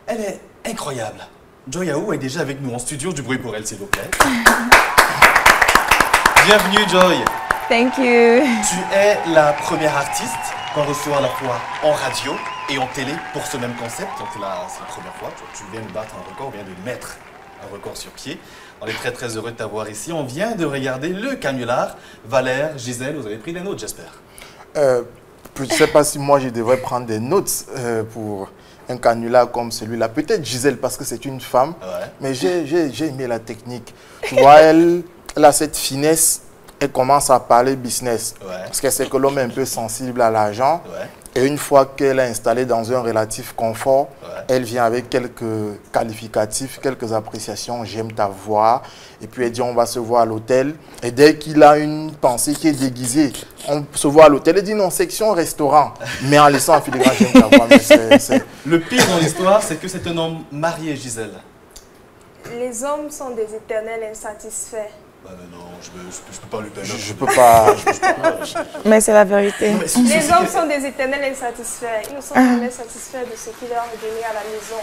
Elle est incroyable. Joy Aou est déjà avec nous en studio. Du bruit pour elle, s'il vous plaît. Bienvenue, Joy. Thank you. Tu es la première artiste qu'on reçoit à la fois en radio et en télé pour ce même concept. Donc là, c'est la première fois. Tu viens de battre un record, on vient de mettre un record sur pied. On est très très heureux de t'avoir ici. On vient de regarder le canular. Valère, Gisèle, vous avez pris des notes, j'espère. Je ne sais pas si moi je devrais prendre des notes pour un canular comme celui-là. Peut-être Gisèle parce que c'est une femme, Ouais. mais j'ai aimé la technique. Tu vois, elle a cette finesse, elle commence à parler business. Ouais. Parce qu'elle sait que l'homme est un peu sensible à l'argent. Ouais. Et une fois qu'elle est installée dans un relatif confort, Ouais. elle vient avec quelques qualificatifs, quelques appréciations. J'aime ta voix. Et puis elle dit on va se voir à l'hôtel. Et dès qu'il a une pensée qui est déguisée, on se voit à l'hôtel. Elle dit non, section restaurant. Mais en laissant en filigrane, j'aime ta voix. Mais Le pire dans l'histoire, c'est que c'est un homme marié, Gisèle. Les hommes sont des éternels insatisfaits. Bah non, je peux pas lui permettre. je peux pas. Mais c'est la vérité. Non, mais Les hommes sont des éternels insatisfaits. Ils ne sont jamais satisfaits de ce qui leur est donné à la maison.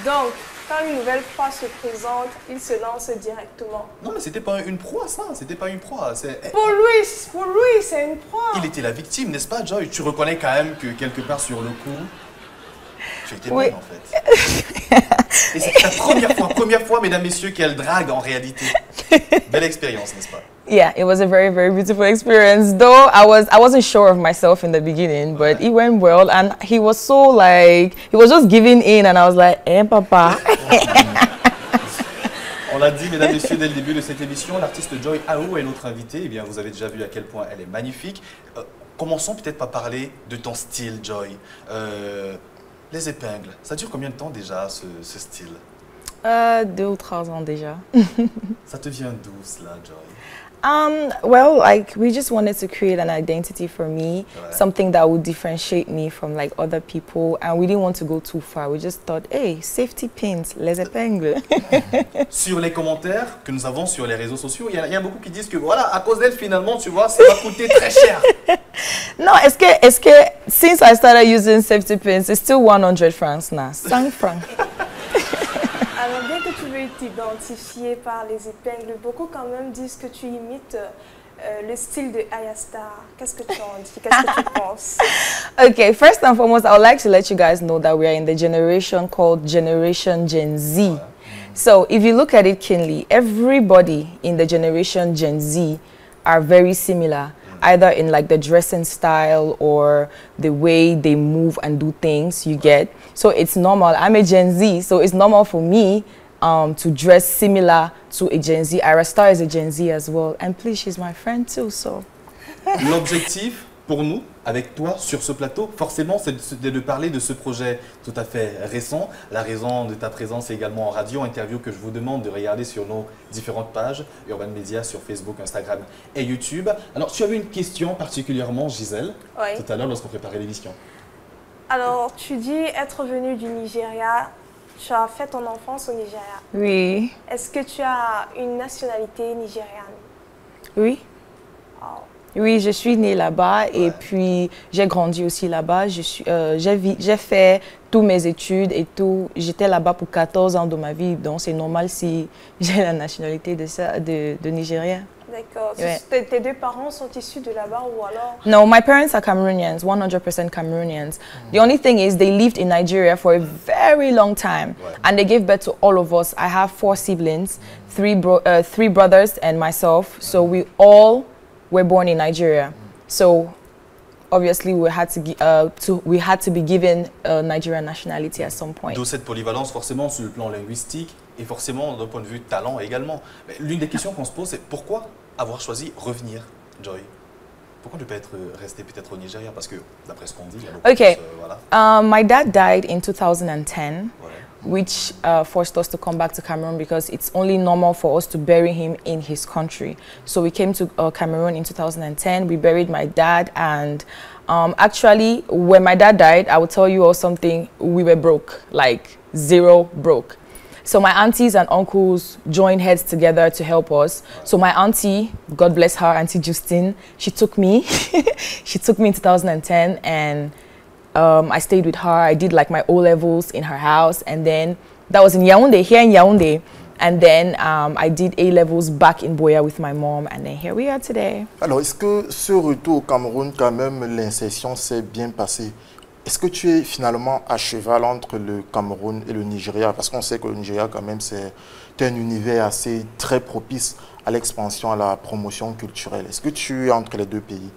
Donc, quand une nouvelle proie se présente, ils se lancent directement. Non, mais c'était pas une proie, ça. C'était pas une proie. Pour lui, c'est une proie. Il était la victime, n'est-ce pas, Joy? Tu reconnais quand même que quelque part sur le coup, tu étais Oui. bonne, en fait. Et c'est la première fois, mesdames, messieurs, qu'elle drague en réalité. Belle expérience, n'est-ce pas? Yeah, it was a very, very beautiful experience. Though I wasn't sure of myself in the beginning, but it went well, and he was so like, he was just giving in, and I was like, eh, papa. On l'a dit, mesdames, messieurs, dès le début de cette émission, l'artiste Joy Aou est notre invitée. Eh bien, vous avez déjà vu à quel point elle est magnifique. Commençons peut-être par parler de ton style, Joy. Les épingles, ça dure combien de temps déjà, ce style? 2 ou 3 ans déjà. Ça te vient d'où, cela, Joy? Well, like we just wanted to create an identity for me, Ouais. something that would differentiate me from like other people, and we didn't want to go too far. We just thought, hey, safety pins, les épingles. Sur les commentaires que nous avons sur les réseaux sociaux, il y a beaucoup qui disent que voilà, à cause d'elle, finalement, tu vois, ça va coûter très cher. No, est-ce que since I started using safety pins, it's still 100 francs now. 5 francs. Alors, bien que tu veuilles t'identifier par les épingles, beaucoup quand même disent que tu imites le style de Ayastar. Qu'est-ce que tu en dis? Qu'est-ce que tu penses? Okay, first and foremost, I would like to let you guys know that we are in the generation called Generation Gen Z. So if you look at it keenly, everybody in the Generation Gen Z are very similar, either in like the dressing style or the way they move and do things, you get. So it's normal. I'm a Gen Z, so it's normal for me to dress similar to a Gen Z. Ira Star is a Gen Z as well. And please, she's my friend too, so. L'objectif pour nous, avec toi, sur ce plateau, forcément, c'est de parler de ce projet tout à fait récent. La raison de ta présence est également en radio, interview que je vous demande de regarder sur nos différentes pages, Urban Media, sur Facebook, Instagram et YouTube. Alors, tu avais une question particulièrement, Gisèle, Oui. tout à l'heure lorsqu'on préparait l'émission. Alors, tu dis être venu du Nigeria. Tu as fait ton enfance au Nigeria. Oui. Est-ce que tu as une nationalité nigériane? Oui. Oh. Oui, je suis née là-bas et puis j'ai grandi aussi là-bas. J'ai fait toutes mes études et tout. J'étais là-bas pour 14 ans de ma vie, donc c'est normal si j'ai la nationalité de Nigeria. D'accord. Ouais. Tes deux parents sont issus de là-bas ou alors? No, my parents are Cameroonians, 100% Cameroonians. The only thing is they lived in Nigeria for a very long time and they gave birth to all of us. I have 4 siblings, 3 brothers and myself. So we all were born in Nigeria. So obviously we had to be given a Nigerian nationality at some point. D'où cette polyvalence forcément sur le plan linguistique et forcément d'un point de vue talent également. L'une des questions qu'on se pose, c'est pourquoi avoir choisi revenir, Joy? Pourquoi ne pas être resté peut-être au Nigeria? Parce que d'après ce qu'on dit, il y a beaucoup Okay. voilà. My dad died in 2010. Ouais. Which forced us to come back to Cameroon because it's only normal for us to bury him in his country. So we came to Cameroon in 2010. We buried my dad, and actually, when my dad died, I will tell you all something. We were broke, like 0 broke. So my aunties and uncles joined heads together to help us. So my auntie, God bless her, Auntie Justine, she took me. She took me in 2010, and I stayed with her. I did like my O-levels in her house, and then that was in Yaoundé, here in Yaoundé. And then I did A-levels back in Boya with my mom, and then here we are today. Alors, est-ce que ce retour au Cameroun, quand même, l'insertion s'est bien passée? Est-ce que tu es finalement à cheval entre le Cameroun et le Nigeria? Parce qu'on sait que le Nigeria, quand même, c'est un univers assez très propice à l'expansion, à la promotion culturelle. Est-ce que tu es entre les deux pays?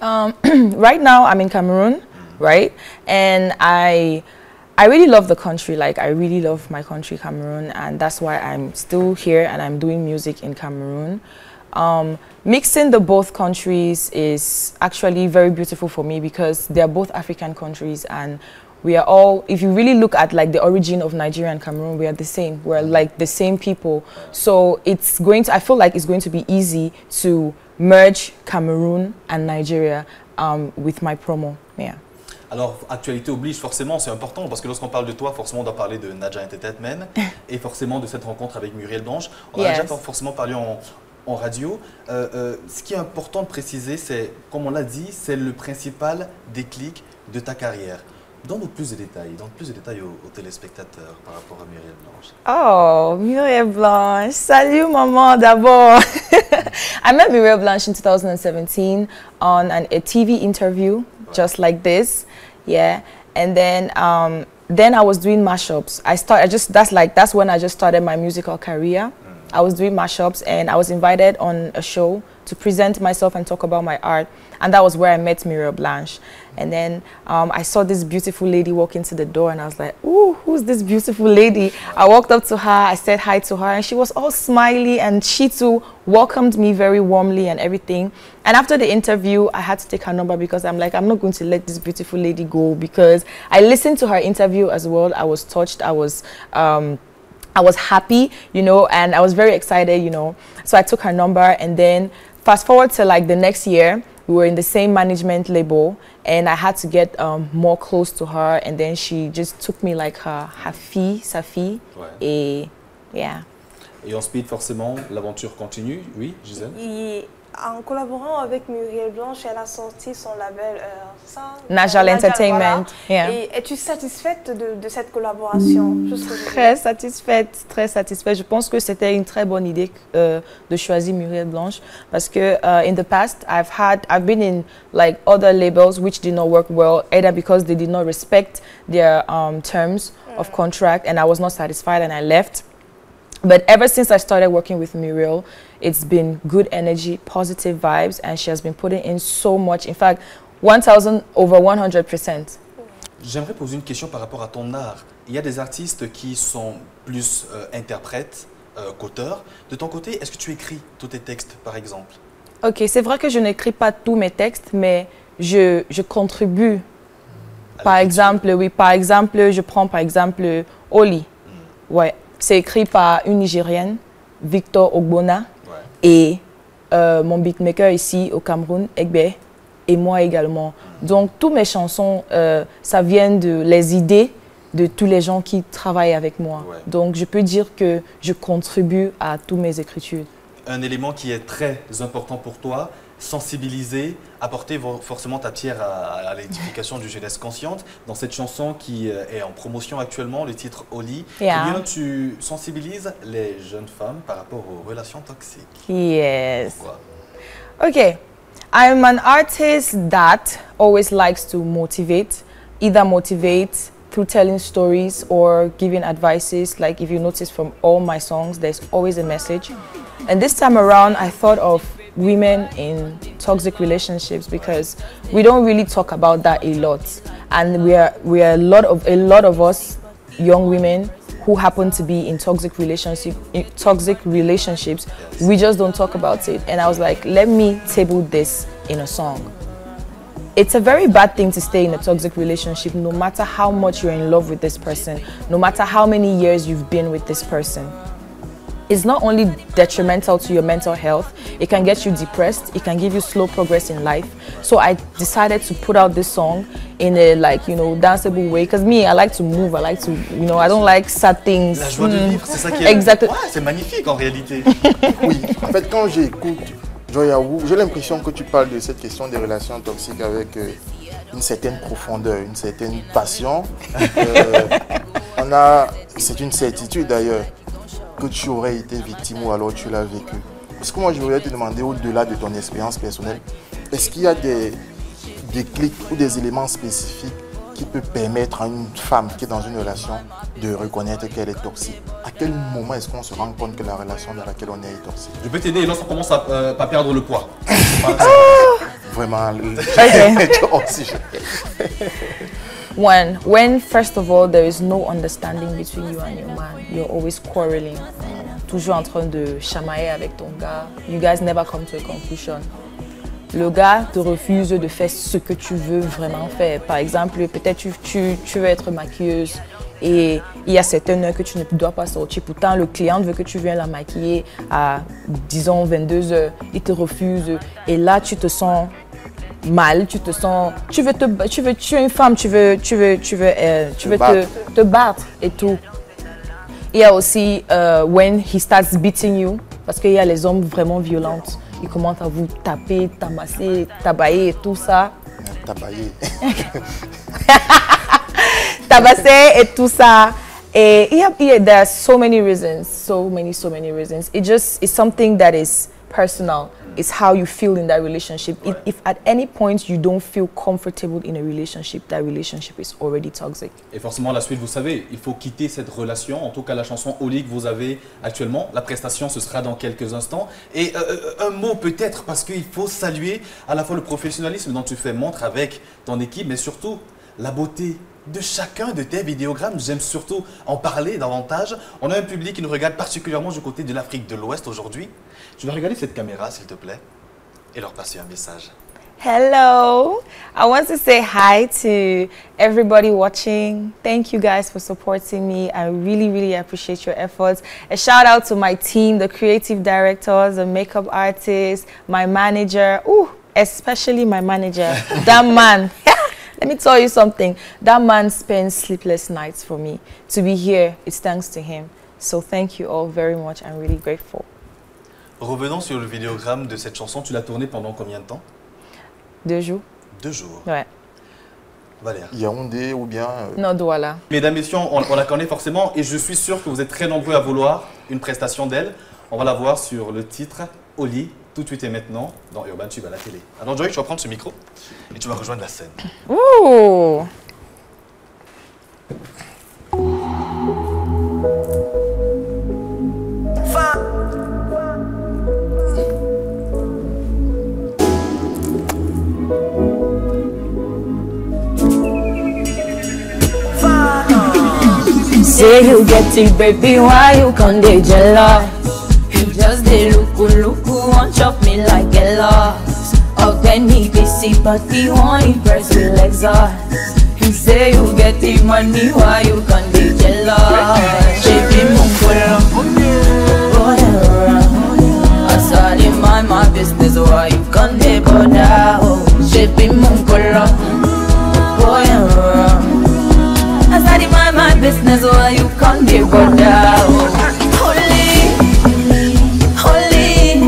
Right now, I'm in Cameroon, right? And I really love the country. Like, I really love my country, Cameroon, and that's why I'm still here and I'm doing music in Cameroon. Mixing the both countries is actually very beautiful for me because they're both African countries, and we are all, if you really look at like the origin of Nigeria and Cameroon, we are the same. We're like the same people. So it's going to, I feel like it's going to be easy to merge Cameroon and Nigeria with my promo. Yeah. Alors, actualité oblige, forcément, c'est important parce que lorsqu'on parle de toi, forcément, on doit parler de Nadja Entertainment et forcément de cette rencontre avec Muriel Blanche. On a déjà forcément parlé en radio. Ce qui est important de préciser, c'est, comme on l'a dit, c'est le principal déclic de ta carrière. Donne-nous plus de détails, aux téléspectateurs par rapport à Muriel Blanche. Oh, Muriel Blanche. Salut, maman, d'abord. I met Muriel Blanche in 2017 on a TV interview, just like this. Yeah. And then I was doing mashups. That's when I just started my musical career. I was doing mashups and I was invited on a show to present myself and talk about my art. And that was where I met Muriel Blanche. And then I saw this beautiful lady walk into the door and I was like, ooh, who's this beautiful lady? I walked up to her, I said hi to her, and she was all smiley, and she too welcomed me very warmly and everything. And after the interview, I had to take her number because I'm like, I'm not going to let this beautiful lady go, because I listened to her interview as well. I was touched, I was happy, you know, and I was very excited, you know. So I took her number, and then fast forward to like the next year, we were in the same management label, and I had to get more close to her, and then she just took me like sa fille, et yeah. Et ensuite, forcément, l'aventure continue, oui, Gisèle? En collaborant avec Muriel Blanche, elle a sorti son label Najal Entertainment. Voilà. Yeah. Et es-tu satisfaite de cette collaboration? Très satisfaite, très satisfaite. Je pense que c'était une très bonne idée de choisir Muriel Blanche parce que in the past I've been in like other labels which did not work well, either because they did not respect their terms of contract and I was not satisfied and I left. But ever since I started working with Muriel, it's been good energy, positive vibes, and she has been putting in so much. In fact, over 100%. J'aimerais poser une question par rapport à ton art. Il y a des artistes qui sont plus interprètes qu'auteurs. De ton côté, est-ce que tu écris tous tes textes, par exemple? Ok, c'est vrai que je n'écris pas tous mes textes, mais je contribue. Par exemple, je prends par exemple Oli. Ouais. C'est écrit par une Nigérienne, Victor Ogbona, et mon beatmaker ici au Cameroun, Egbe, et moi également. Donc, toutes mes chansons, ça vient les idées de tous les gens qui travaillent avec moi. Ouais. Donc, je peux dire que je contribue à toutes mes écritures. Un élément qui est très important pour toi, sensibiliser, apporter forcément ta pierre à l'édification du jeunesse consciente. Dans cette chanson qui est en promotion actuellement, le titre Oli, combien tu sensibilises les jeunes femmes par rapport aux relations toxiques? Yes. Pourquoi? Okay, I'm an artist that always likes to motivate, either motivate through telling stories or giving advices. Like if you notice from all my songs, there's always a message. And this time around, I thought of women in toxic relationships because we don't really talk about that a lot, and we are a lot of us young women who happen to be in toxic relationships. We just don't talk about it, and I was like, let me table this in a song. It's a very bad thing to stay in a toxic relationship, no matter how much you're in love with this person, no matter how many years you've been with this person. It's not only detrimental to your mental health, it can get you depressed, it can give you slow progress in life. So I decided to put out this song in a, like, you know, danceable way. Because me, I like to move, I like to, you know, I don't like sad things. La joie de vivre, c'est ça qui est... Exactement. Ouais, c'est magnifique en réalité. Oui, en fait, quand j'écoute Joya Wu, j'ai l'impression que tu parles de cette question des relations toxiques avec une certaine profondeur, une certaine passion. C'est une certitude d'ailleurs que tu aurais été victime ou alors tu l'as vécu. Parce que moi je voulais te demander, au-delà de ton expérience personnelle, est-ce qu'il y a des clics ou des éléments spécifiques qui peuvent permettre à une femme qui est dans une relation de reconnaître qu'elle est toxique? À quel moment est-ce qu'on se rend compte que la relation dans laquelle on est toxique? Je peux t'aider lorsqu'on commence à pas perdre le poids. Vraiment, when first of all there is no understanding between you and your man, you're always quarreling, toujours en train de chamailler avec ton gars. You guys never come to a conclusion. Le gars te refuse de faire ce que tu veux vraiment faire. Par exemple, peut-être tu veux être maquilleuse et il y a certaines heures que tu ne dois pas sortir. Pourtant, le client veut que tu viennes la maquiller à, disons, 22 heures. Il te refuse et là, tu te sens mal, tu es une femme, tu veux te battre et tout. Il y a aussi when he starts beating you, parce qu'il y a les hommes vraiment violents. Ils commencent à vous taper, tamasser, tabailler et tout ça. Tabailler. Tabasser et tout ça. Et there are so many reasons, so many reasons. It's something that is personal. It's how you feel in that relationship. Ouais. If at any point you don't feel comfortable in a relationship, that relationship is already toxic. Et forcément, la suite, vous savez, il faut quitter cette relation. En tout cas, la chanson Oli que vous avez actuellement, la prestation, ce sera dans quelques instants. Et un mot peut-être, parce qu'il faut saluer à la fois le professionnalisme dont tu fais montre avec ton équipe, mais surtout la beauté de chacun de tes vidéogrammes. J'aime surtout en parler davantage. On a un public qui nous regarde particulièrement du côté de l'Afrique de l'Ouest aujourd'hui. Je vais regarder cette caméra, s'il te plaît, et leur passer un message. Hello, I want to say hi to everybody watching. Thank you guys for supporting me. I really appreciate your efforts. A shout out to my team, the creative directors, the makeup artists, my manager, especially my manager, that man. Let me tell you something, that man spends sleepless nights for me. To be here, it's thanks to him. So thank you all very much, I'm really grateful. Revenons sur le vidéogramme de cette chanson. Tu l'as tourné pendant combien de temps? 2 jours. 2 jours. Ouais. Valère. Yaoundé ou bien... Non, Douala. Mesdames, messieurs, on la connaît forcément et je suis sûr que vous êtes très nombreux à vouloir une prestation d'elle. On va la voir sur le titre Oli, tout de suite et maintenant, dans Urban Tube à la télé. Alors Joy, tu vas prendre ce micro et tu vas rejoindre la scène. Ouh. Say you get it, baby, why you can't dey jealous? You just dey look, want chop me like a loss. Ọ̀gbẹ́ni busy, but he want impress with exhaust. You say you get the money, why you can't dey jealous? Baby, mungolo, boy around. As I dey mind my business, why you can't dey bother? Baby, mungolo, boy around. As I dey mind my business, why you can't dey bother? Holy,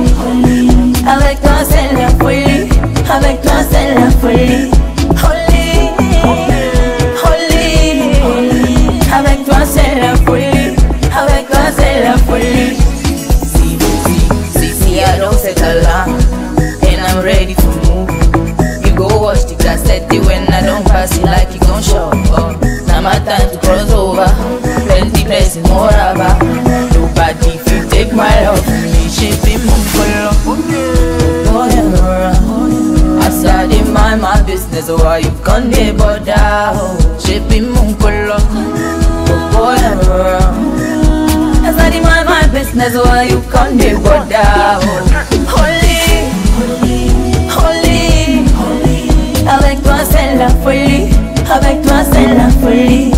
avec toi c'est la folie, avec toi c'est la folie. Holy, avec toi c'est la folie, avec toi c'est la folie. See, I don't settle down, and I'm ready to move. You go watch the cassette when I don't pass it like you gon' show up. Now my time to cross over, plenty blessings more about. Nobody fit take my love from me, shaping moon color. Boy around, as I dey mind my business, why you can't dey bother? Shaping moon color. Boy around, as I dey mind my business, why you can't dey bother? Holy, avec toi c'est la folie, avec toi c'est la folie.